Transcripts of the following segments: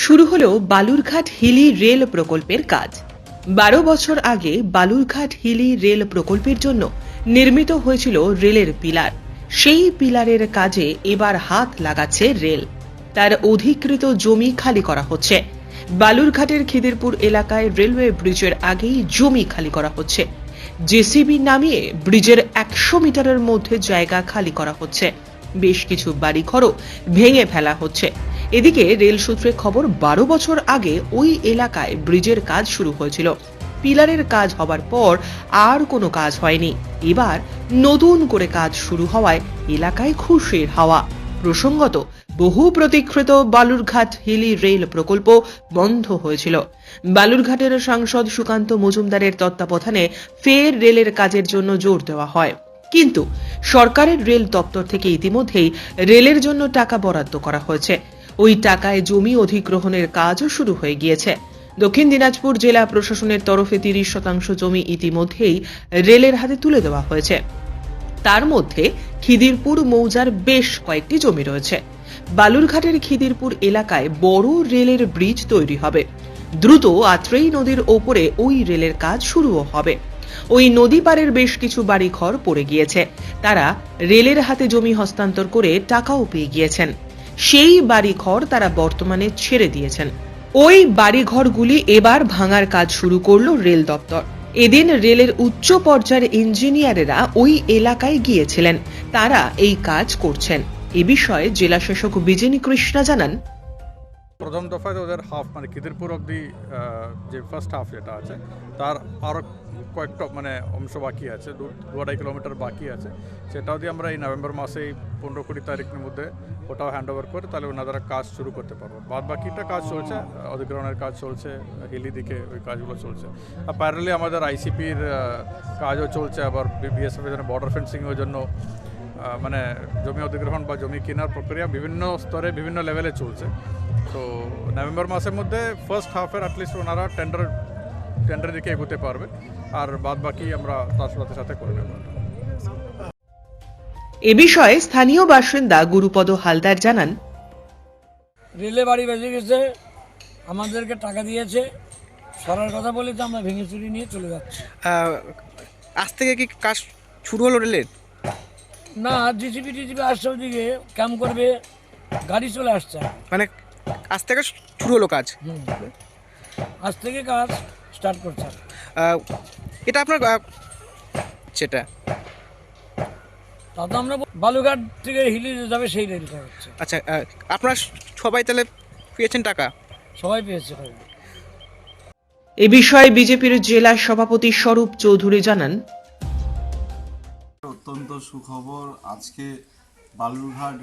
শুরু হলো বালুরঘাট হিলি রেল প্রকল্পের কাজ। 12 বছর আগে বালুরঘাট হিলি রেল প্রকল্পের জন্য নির্মিত হয়েছিল রেলের পিলার। সেই পিলারের কাজে এবার হাত লাগাচ্ছে রেল। তার অধিকৃত জমি খালি করা হচ্ছে। বালুরঘাটের খিদিরপুর এলাকায় রেলওয়ে ব্রিজের আগেই জমি খালি করা হচ্ছে। জেসিবি নামিয়ে ব্রিজের 100 মিটারের মধ্যে জায়গা খালি করা হচ্ছে। বেশ কিছু বাড়িঘরও ভেঙে ফেলা হচ্ছে। এদিকে রেল সূত্রে খবর, 12 বছর আগে ওই এলাকায় ব্রিজের কাজ শুরু হয়েছিল। পিলারের কাজ হবার পর আর কোনো কাজ হয়নি। এবার নতুন করে কাজ শুরু হওয়ায় এলাকায় খুশির হাওয়া। প্রসঙ্গত, বহু প্রতীক্ষিত বালুরঘাট হিলি রেল প্রকল্প বন্ধ হয়েছিল। বালুরঘাটের সাংসদ সুকান্ত মজুমদারের তত্ত্বাবধানে ফের রেলের কাজের জন্য জোর দেওয়া হয়, কিন্তু সরকারের রেল দপ্তর থেকে ইতিমধ্যেই রেলের জন্য টাকা বরাদ্দ করা হয়েছে। ওই টাকায় জমি অধিগ্রহণের কাজও শুরু হয়ে গিয়েছে। দক্ষিণ দিনাজপুর জেলা প্রশাসনের তরফে 30% জমি ইতিমধ্যেই রেলের হাতে তুলে দেওয়া হয়েছে। তার মধ্যে খিদিরপুর মৌজার বেশ কয়েকটি জমি রয়েছে। বালুরঘাটের খিদিরপুর এলাকায় বড় রেলের ব্রিজ তৈরি হবে। দ্রুত আত্রেই নদীর ওপরে ওই রেলের কাজ শুরুও হবে। ওই নদী পারের বেশ কিছু বাড়িঘর পড়ে গিয়েছে। তারা রেলের হাতে জমি হস্তান্তর করে টাকাও পেয়ে গিয়েছেন। সেই বাড়িঘর তারা বর্তমানে ছেড়ে দিয়েছেন। ওই বাড়িঘরগুলি এবার ভাঙার কাজ শুরু করলো রেল দপ্তর। এদিন রেলের উচ্চ পর্যায়ের ইঞ্জিনিয়ারেরা ওই এলাকায় গিয়েছিলেন। তারা এই কাজ করছেন। এ বিষয়ে জেলা শাসক বিজেনী কৃষ্ণা জানান, প্রথম দফায় ওদের হাফ মানে খিদিরপুর অব্দি যে ফার্স্ট হাফ যেটা আছে তার আরও কয়েকটা অংশ বাকি আছে, 2-2.5 কিলোমিটার বাকি আছে। সেটাও দিয়ে আমরা এই নভেম্বর মাসে 15-20 তারিখের মধ্যে ওটাও হ্যান্ড ওভার করে তাহলে ওনারা কাজ শুরু করতে পারবো। বাদ বাকিটা কাজ চলছে, অধিগ্রহণের কাজ চলছে, হিলি দিকে ওই কাজগুলো চলছে। আর প্যারালি আমাদের আইসিপির কাজও চলছে, আবার বিএসএফের জন্য বর্ডার ফেন্সিংয়ের জন্য জমি অধিগ্রহণ বা জমি কেনার প্রক্রিয়া বিভিন্ন স্তরে বিভিন্ন লেভেলে চলছে। তো নভেম্বর মাসের মধ্যে ফার্স্ট হাফের অ্যাটলিস্ট ওনারা টেন্ডার দিকে এগোতে পারবে, আর বাদ বাকি আমরা তার সাথে সাথে করে নেব। এ বিষয়ে স্থানীয় বাসিন্দা গুরুপদ হালদার জানান, রেলে বাড়ি বেজে গেছে, আমাদেরকে টাকা দিয়েছে, সরার কথা বলে তো আমরা ভেঙে চুরি নিয়ে চলে যাচ্ছি। আজ থেকে কি কাজ শুরু হলো রেলের? না, জিসিপি টিসিপি আসছে, ওদিকে ক্যাম্প করবে, গাড়ি চলে আসছে। আজ থেকে শুরু হলো কাজ। আজ থেকে কাজ স্টার্ট করছে। এটা আপনার সেটা তা তো আমরা বালুঘাট থেকে হিলি যাবে সেই রেলটা হচ্ছে। আচ্ছা, আপনারা সবাই তাহলে পেয়েছেন টাকা? সবাই পেয়েছে। এ বিষয়ে বিজেপির জেলা সভাপতি স্বরূপ চৌধুরী জানান, অত্যন্ত সুখবর। আজকে বালুরঘাট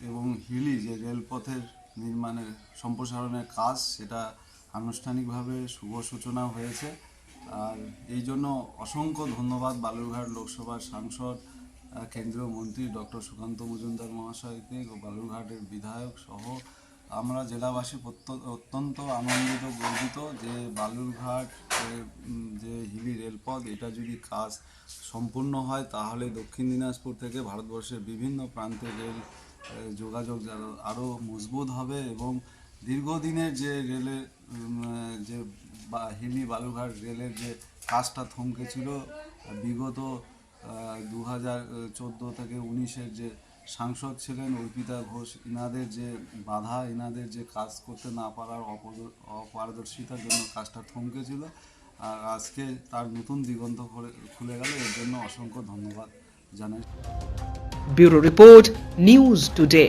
এবং হিলি যে রেলপথের নির্মাণের সম্প্রসারণের কাজ, সেটা আনুষ্ঠানিকভাবে শুভ সূচনা হয়েছে। আর এই জন্য অসংখ্য ধন্যবাদ বালুরঘাট লোকসভার সাংসদ, কেন্দ্রীয় মন্ত্রী ডক্টর সুকান্ত মজুমদার মহাশয়কে, বালুরঘাটের বিধায়ক সহ আমরা জেলাবাসী অত্যন্ত আনন্দিত, গর্বিত যে বালুরঘাট যে হিলি রেলপথ, এটা যদি কাজ সম্পূর্ণ হয় তাহলে দক্ষিণ দিনাজপুর থেকে ভারতবর্ষের বিভিন্ন প্রান্তে রেল যোগাযোগ আরও মজবুত হবে এবং দীর্ঘদিনের যে রেলের যে হিলি বালুরঘাট রেলের যে কাজটা থমকে ছিল বিগত 2014 থেকে 19-এর যে সাংসদ ছিলেন অর্পিতা ঘোষ, ইনাদের যে বাধা, ইনাদের যে কাজ করতে না পারার অপারদর্শিতার জন্য কাজটা থমকে ছিল। আর আজকে তার নতুন দিগন্ত খুলে গেল, এর জন্য অসংখ্য ধন্যবাদ জানাই। Bureau report, news today.